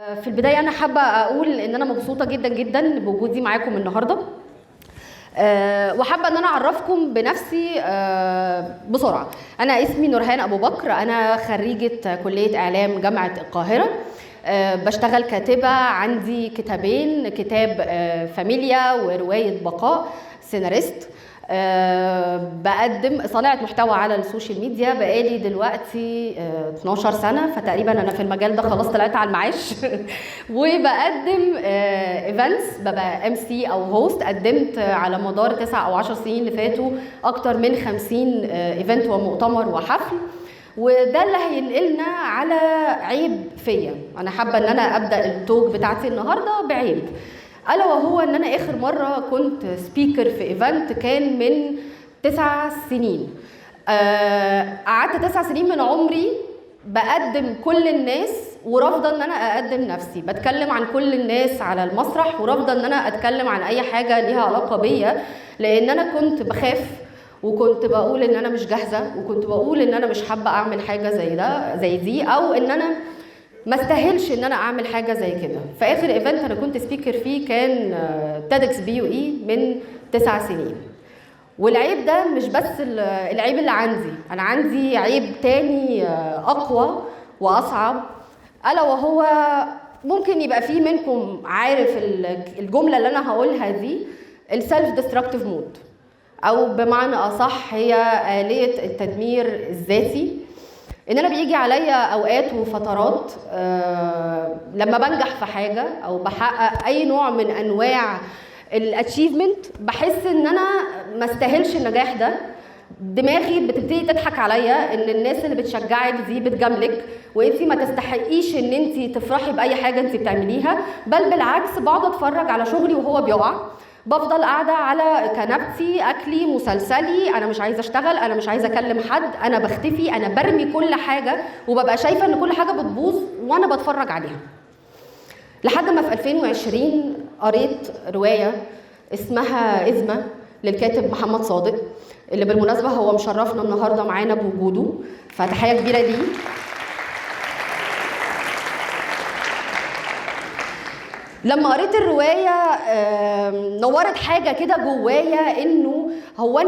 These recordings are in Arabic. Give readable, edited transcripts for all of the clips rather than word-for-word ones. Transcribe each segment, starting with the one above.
في البداية أنا حابة أقول إن أنا مبسوطة جدا جدا بوجودي معاكم النهاردة. وحابة إن أنا أعرفكم بنفسي بسرعة. أنا اسمي نورهان أبو بكر، أنا خريجة كلية إعلام جامعة القاهرة. بشتغل كاتبة، عندي كتابين، كتاب فاميليا ورواية بقاء، سيناريست. بقدم صانعة محتوى على السوشيال ميديا بقالي دلوقتي 12 سنة، فتقريبا أنا في المجال ده خلاص طلعت على المعاش. وبقدم ايفنتس، ببقى ام سي أو هوست. قدمت على مدار 9 أو 10 سنين اللي فاتوا أكتر من 50 ايفنت ومؤتمر وحفل، وده اللي هينقلنا على عيب فيا. أنا حابة إن أنا أبدأ التوك بتاعتي النهاردة بعيب، ألا وهو إن أنا آخر مرة كنت سبيكر في إيفنت كان من 9 سنين. قعدت 9 سنين من عمري بقدم كل الناس ورافضة إن أنا أقدم نفسي، بتكلم عن كل الناس على المسرح ورافضة إن أنا أتكلم عن أي حاجة ليها علاقة بيا، لأن أنا كنت بخاف وكنت بقول إن أنا مش جاهزة، وكنت بقول إن أنا مش حابة أعمل حاجة زي دي، أو إن أنا ما استاهلش ان انا اعمل حاجه زي كده. فاخر ايفنت انا كنت سبيكر فيه كان تيدكس BUE من 9 سنين. والعيب ده مش بس العيب اللي عندي، انا عندي عيب تاني اقوى واصعب، الا وهو ممكن يبقى فيه منكم عارف الجمله اللي انا هقولها دي، السيلف ديستركتيف مود، او بمعنى اصح هي آلية التدمير الذاتي. ان انا بيجي عليا اوقات وفترات لما بنجح في حاجه او بحقق اي نوع من انواع الاتشيفمنت، بحس ان انا ما استاهلش النجاح ده. دماغي بتبتدي تضحك عليا ان الناس اللي بتشجعك دي بتجاملك، وانتي ما تستحقيش ان انتي تفرحي باي حاجه انتي بتعمليها، بل بالعكس بقعد اتفرج على شغلي وهو بيقع، بفضل قاعده على كنبتي، اكلي، مسلسلي، انا مش عايزه اشتغل، انا مش عايزه اكلم حد، انا بختفي، انا برمي كل حاجه، وببقى شايفه ان كل حاجه بتبوظ وانا بتفرج عليها. لحد ما في 2020 قريت روايه اسمها إزمة للكاتب محمد صادق، اللي بالمناسبه هو مشرفنا النهارده معانا بوجوده، فتحيه كبيره ليه. لما قريت الرواية نورت حاجة كده جوايا، انه هو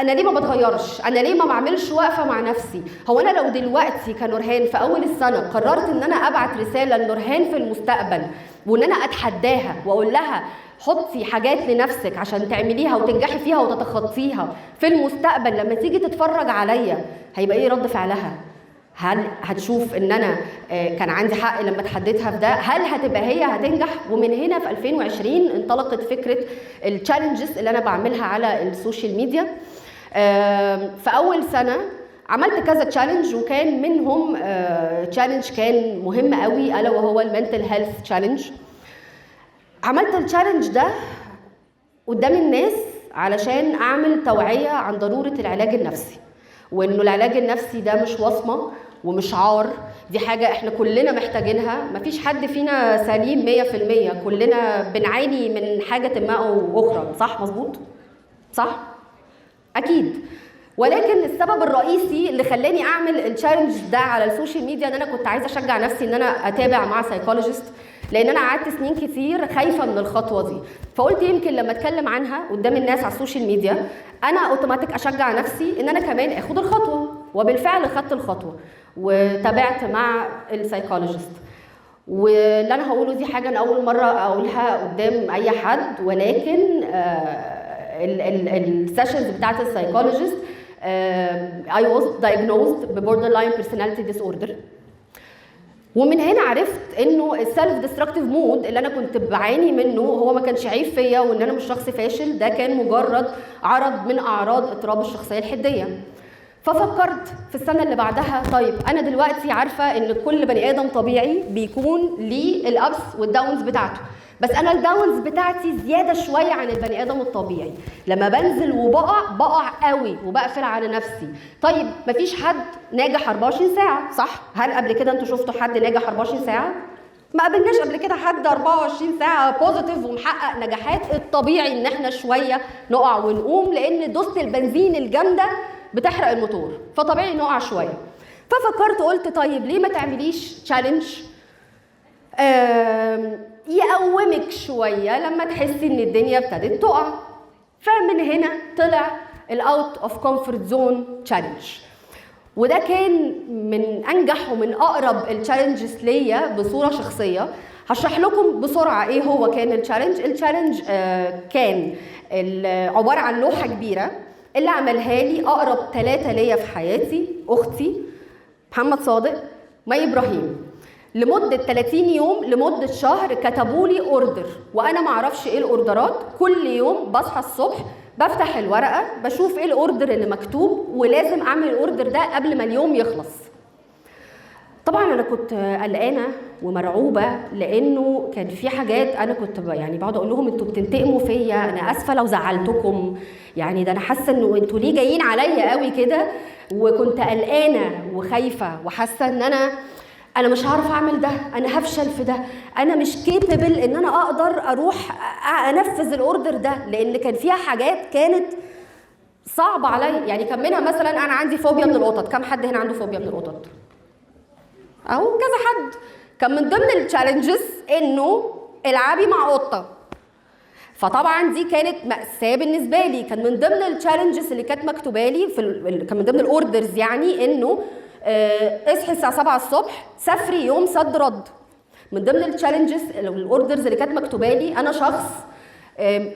انا ليه ما بتغيرش؟ انا ليه ما بعملش وقفة مع نفسي؟ هو انا لو دلوقتي كنورهان في اول السنة قررت ان انا ابعت رسالة لنورهان في المستقبل، وان انا اتحداها واقول لها حطي حاجات لنفسك عشان تعمليها وتنجحي فيها وتتخطيها في المستقبل، لما تيجي تتفرج عليا هيبقى ايه رد فعلها؟ هل هتشوف ان انا كان عندي حق لما اتحديتها في ده؟ هل هتبقى هي هتنجح؟ ومن هنا في 2020 انطلقت فكره التشالنجز اللي انا بعملها على السوشيال ميديا. في اول سنه عملت كذا تشالنج، وكان منهم تشالنج كان مهم قوي، الا وهو المنتل هيلث تشالنج. عملت التشالنج ده قدام الناس علشان اعمل توعيه عن ضروره العلاج النفسي، وانه العلاج النفسي ده مش وصمه ومش عار، دي حاجه احنا كلنا محتاجينها. مفيش حد فينا سليم 100%، كلنا بنعاني من حاجه ما او اخرى، صح؟ مظبوط؟ صح؟ اكيد. ولكن السبب الرئيسي اللي خلاني اعمل التشالنج ده على السوشيال ميديا ان انا كنت عايزه اشجع نفسي ان انا اتابع مع سايكولوجيست، لان انا قعدت سنين كتير خايفه من الخطوه دي. فقلت يمكن لما اتكلم عنها قدام الناس على السوشيال ميديا انا اوتوماتيك اشجع نفسي ان انا كمان اخد الخطوه. وبالفعل خدت الخطوه وتابعت مع السايكولوجيست. واللي انا هقوله دي حاجه انا اول مره اقولها قدام اي حد، ولكن السيشنز بتاعت السايكولوجيست I was diagnosed ببوردرلاين personality disorder. ومن هنا عرفت انه السيلف ديستركتيف مود اللي انا كنت بعاني منه هو ما كانش عيب فيا، وان انا مش شخص فاشل، ده كان مجرد عرض من اعراض اضطراب الشخصيه الحديه. ففكرت في السنه اللي بعدها، طيب انا دلوقتي عارفه ان كل بني ادم طبيعي بيكون ليه الابس والداونز بتاعته، بس انا الداونز بتاعتي زياده شويه عن البني ادم الطبيعي. لما بنزل وبقع قوي وبقفل على نفسي. طيب مفيش حد ناجح 24 ساعه، صح؟ هل قبل كده انتوا شفتوا حد ناجح 24 ساعه؟ ما قابلناش قبل كده حد 24 ساعه بوزيتيف ومحقق نجاحات. الطبيعي ان احنا شويه نقع ونقوم، لان دوسه البنزين الجامده بتحرق الموتور، فطبيعي نقع شويه. ففكرت قلت طيب ليه ما تعمليش تشالنج يقومك شويه لما تحسي ان الدنيا ابتدت تقع. فمن هنا طلع الاوت اوف كومفورت زون تشالنج، وده كان من انجح ومن اقرب التشالنجز ليا بصوره شخصيه. هشرح لكم بسرعه ايه هو كان التشالنج. التشالنج كان عباره عن لوحه كبيره، اللي عملها لي اقرب 3 ليا في حياتي، اختي، محمد صادق، مي ابراهيم، لمده 30 يوم، لمده شهر، كتبوا لي اوردر وانا ما اعرفش ايه الاوردرات. كل يوم بصحى الصبح بفتح الورقه بشوف ايه الاوردر اللي مكتوب، ولازم اعمل الاوردر ده قبل ما اليوم يخلص. طبعا انا كنت قلقانه ومرعوبه، لانه كان في حاجات انا كنت يعني بقعد اقول لهم انتوا بتنتقموا فيا، انا اسفه لو زعلتكم، يعني ده انا حاسه انه انتوا ليه جايين عليا قوي كده. وكنت قلقانه وخايفه وحاسه ان انا مش هعرف اعمل ده، انا هفشل في ده، انا مش كيبل ان انا اقدر اروح انفذ الاوردر ده، لان كان فيها حاجات كانت صعبه عليا. يعني كان منها مثلا انا عندي فوبيا من القطط. كم حد هنا عنده فوبيا من القطط؟ اهو كذا حد. كان من ضمن التشالنجز انه العبي مع قطه، فطبعا دي كانت مأساة بالنسبه لي. كان من ضمن التشالنجز اللي كانت مكتوبه لي كان من ضمن الاوردرز، يعني انه اصحي الساعه 7 الصبح، سافري يوم صد رد. من ضمن التشالنجز الاوردرز اللي كانت مكتوبه لي، انا شخص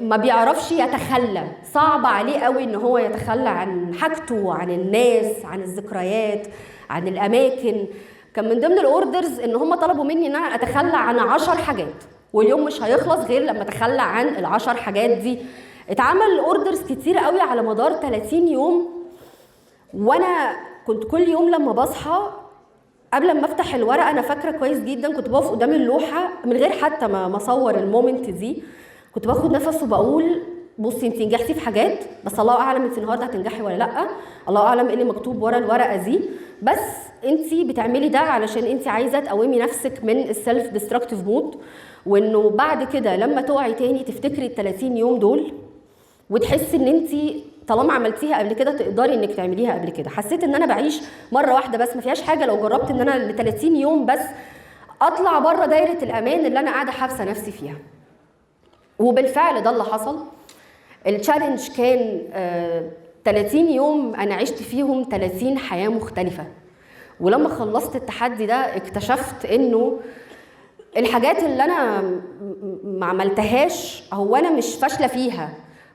ما بيعرفش يتخلى، صعب عليه قوي ان هو يتخلى عن حاجته، عن الناس، عن الذكريات، عن الاماكن. كان من ضمن الاوردرز ان هم طلبوا مني ان انا اتخلى عن 10 حاجات، واليوم مش هيخلص غير لما اتخلى عن ال10 حاجات دي. اتعمل اوردرز كتير قوي على مدار 30 يوم، وانا كنت كل يوم لما بصحى قبل ما افتح الورقه، انا فاكره كويس جدا كنت بقف قدام اللوحه من غير حتى ما اصور المومنت دي، كنت باخد نفس وبقول بصي انت نجحتي في حاجات، بس الله اعلم انت النهارده هتنجحي ولا لا، الله اعلم ايه اللي مكتوب ورا الورقه دي، بس انت بتعملي ده علشان انت عايزه تقومي نفسك من السيلف ديستركتيف مود، وانه بعد كده لما تقعي تاني تفتكري ال30 يوم دول وتحسي ان انت طالما عملتيها قبل كده تقدري انك تعمليها قبل كده. حسيت ان انا بعيش مره واحده بس، ما فيهاش حاجه لو جربت ان انا ل30 يوم بس اطلع بره دايره الامان اللي انا قاعده حابسه نفسي فيها. وبالفعل ده اللي حصل. التشالنج كان 30 يوم انا عشت فيهم 30 حياه مختلفه. ولما خلصت التحدي ده اكتشفت انه الحاجات اللي انا ما عملتهاش هو انا مش فاشله فيها،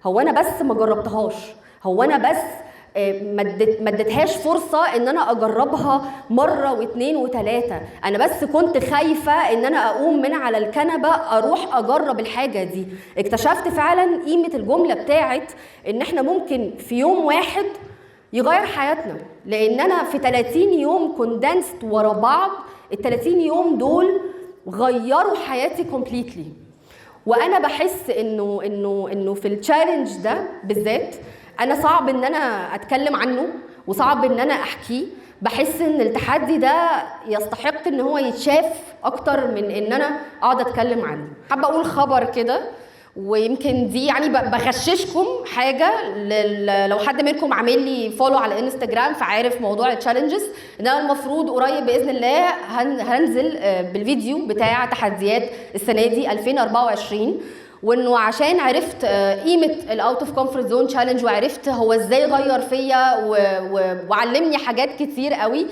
هو انا بس ما جربتهاش، هو انا بس ما اديتهاش فرصه ان انا اجربها مره واثنين وثلاثه. انا بس كنت خايفه ان انا اقوم من على الكنبه اروح اجرب الحاجه دي. اكتشفت فعلا قيمه الجمله بتاعت ان احنا ممكن في يوم واحد يغير حياتنا، لان انا في 30 يوم كوندنسد ورا بعض، ال30 يوم دول غيروا حياتي كومبليتلي. وانا بحس انه في التشالنج ده بالذات انا صعب ان انا اتكلم عنه وصعب ان انا احكيه. بحس ان التحدي ده يستحق ان هو يتشاف اكتر من ان انا اقعد اتكلم عنه. حابه اقول خبر كده، ويمكن دي يعني بغششكم حاجه لو حد منكم عامل لي فولو على انستجرام فعارف موضوع التشالنجز، ان انا المفروض قريب باذن الله هنزل بالفيديو بتاع تحديات السنه دي 2024، وانه عشان عرفت قيمه الاوت اوف كومفورت زون تشالنج وعرفت هو ازاي غير فيا وعلمني حاجات كتير قوي،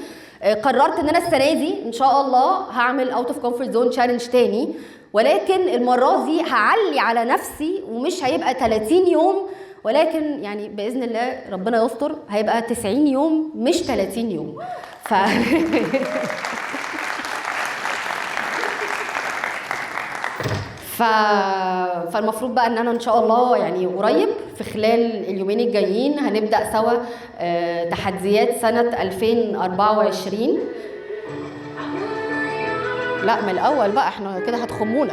قررت ان انا السنه دي ان شاء الله هعمل اوت اوف كومفورت زون تشالنج تاني، ولكن المره دي هعلي على نفسي ومش هيبقى 30 يوم، ولكن يعني باذن الله ربنا يستر هيبقى 90 يوم مش 30 يوم. فالمفروض بقى ان انا ان شاء الله يعني قريب في خلال اليومين الجايين هنبدا سوا تحديات سنه 2024. لا من الاول بقى، احنا كده هتخمونا.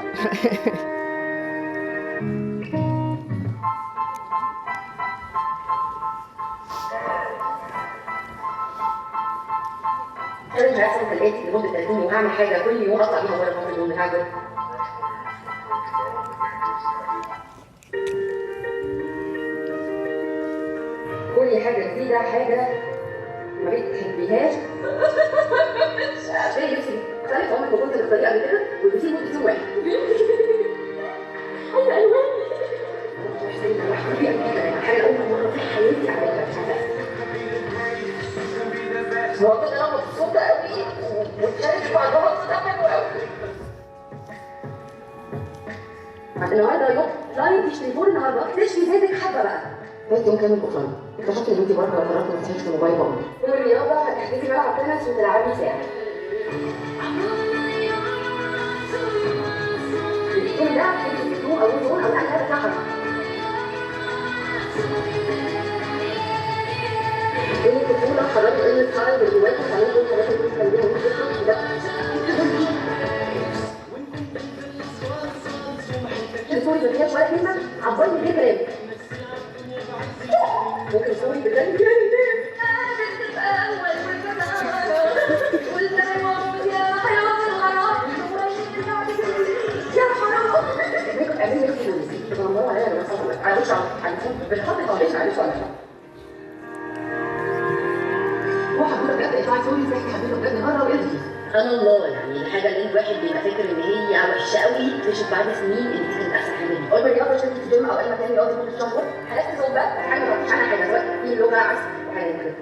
انا هرسم حلقاتي لمده 30 يوم، هعمل حاجه كل يوم اطلع بيها بره الكومفورت زون بتاعتي. كل حاجه جديده، حاجه ما بتحبيهاش، عشان نفسي مختلف عمرك ما كنت بالطريقه قبل كده، والروتين واضح ان انا مبسوطه قوي وشايف بعضها مبسوطه حلوه قوي. النهارده يوم لاين تليفون النهارده تشفي ذاتك حبه بقى. فات يوم كامل اوفلاين اكتشفت ان انت بره قررت ما تفتحيش الموبايل بقى. والرياضه هتحتاجي ملعب تنس وتلعبي ساعه. كل ده في الاسبوع او يوم او انا بتاعها. إن الطفولة خرجت إن الصعب اللي جواكي خلاني كل حاجات اللي بتخليها مش تخرج ده. الصوري ما فيهاش ولا كلمة عبرني بيه كلام. ممكن صوري بتاني سبحان الله. يعني الحاجه اللي الواحد بيبقى فاكر ان هي وحشه قوي تكتشف بعد سنين ان دي كانت احسن حاجه ليه. اول ما رياضه عشان في الجيم او اي مكان رياضي ممكن تشربه حالات تزوم بقى حاجه ما فيش عنها حاجه سواء في لغه عكس وحاجه كده.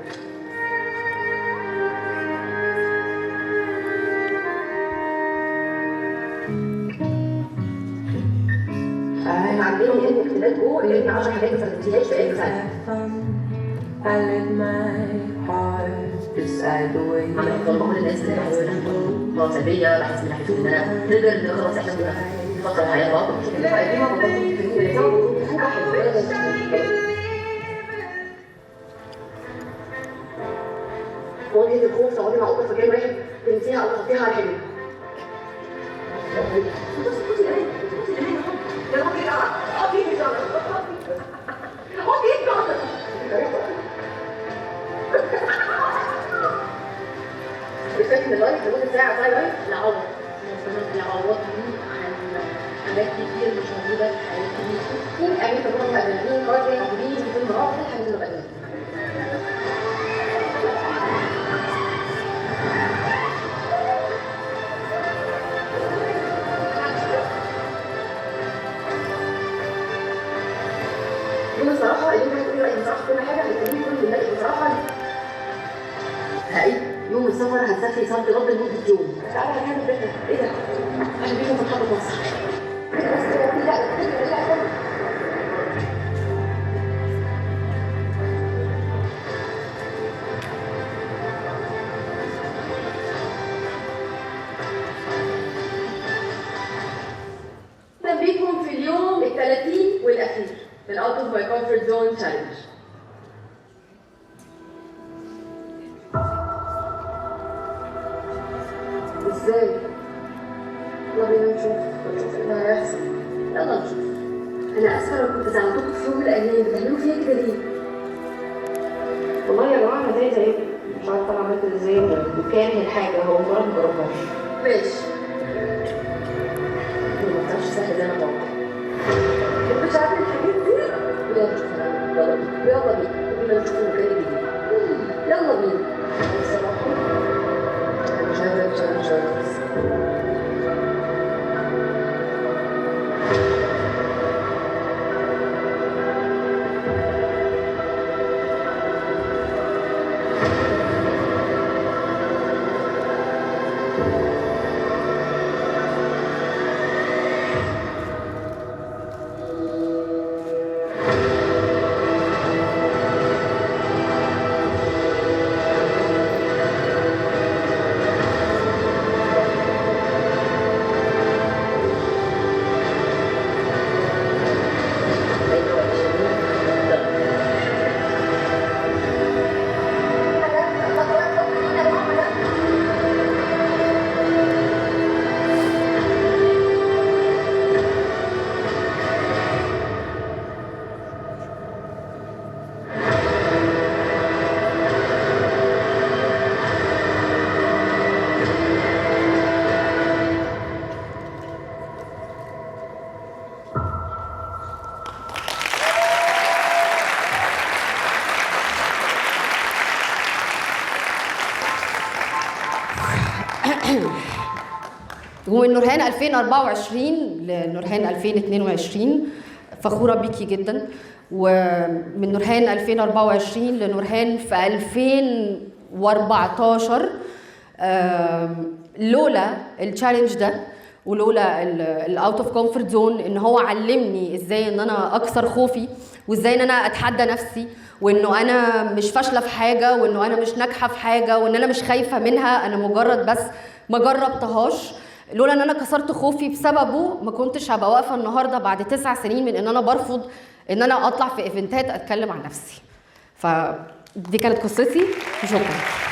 احنا عندنا ان اكتبات جوه ان 10 حاجات ما استخدمتيهاش في اي سنه. عملت طلبة كل الناس اللي سلبية بحس من ناحية ان انا نقدر ان خلاص احنا في فترة حياة بعض مواجهة الخوف تقعدي مع قطة في مكان واحد تنسيها او تحطيها على حلو. بشكل اللايف لمدة ساعة زي لايف لعوض يعوضني عن حاجات كتير مش موجودة في حياتي. مين أمين تجربة مقابلين كاردين عبودين في المراحل الحاجات اللي بقدمها. بصراحة اليوم هتقولي رأيي بصراحة كل حاجة هتقولي كل الناس بصراحة حقيقي يوم السفر هتسافري صد رد لمدة يوم. تعالى هنعمل ده ايه ده؟ عشان بيهم في محطة مصر. بس لا تمرينكم في اليوم ال30 والأخير من Out of my comfort zone challenge. ازاي؟ يلا بينا نشوف ايه اللي هيحصل. يلا نشوف. انا اسفه لو كنت زعلتكم في يوم من الايام بتعملوا فيا كده ليه؟ والله يا جماعه انا زيكم مش عارفه انا عملت ازاي وكاره الحاجه هو مجرد مجربهاش. ماشي. ما بتعرفش سهل زي ما اتوقع. مش عارفه الحاجات دي؟ يلا نشوف يلا بينا نشوف المكان الجديد. يلا بينا. الصراحه انا مش عارفه ومن نورهان 2024 لنورهان 2022 فخورة بيكي جدا. ومن نورهان 2024 لنورهان في 2014 لولا التشالنج ده ولولا الاوت اوف كومفورت زون ان هو علمني ازاي ان انا اكسر خوفي وازاي ان انا اتحدى نفسي وانه انا مش فاشله في حاجه وانه انا مش ناجحه في حاجه وان انا مش خايفه منها، انا مجرد بس ما جربتهاش. لولا ان انا كسرت خوفي بسببه ما كنتش هبقى واقفه النهارده بعد 9 سنين من ان انا برفض ان انا اطلع في ايفنتات اتكلم عن نفسي. فدي كانت قصتي. شكرا.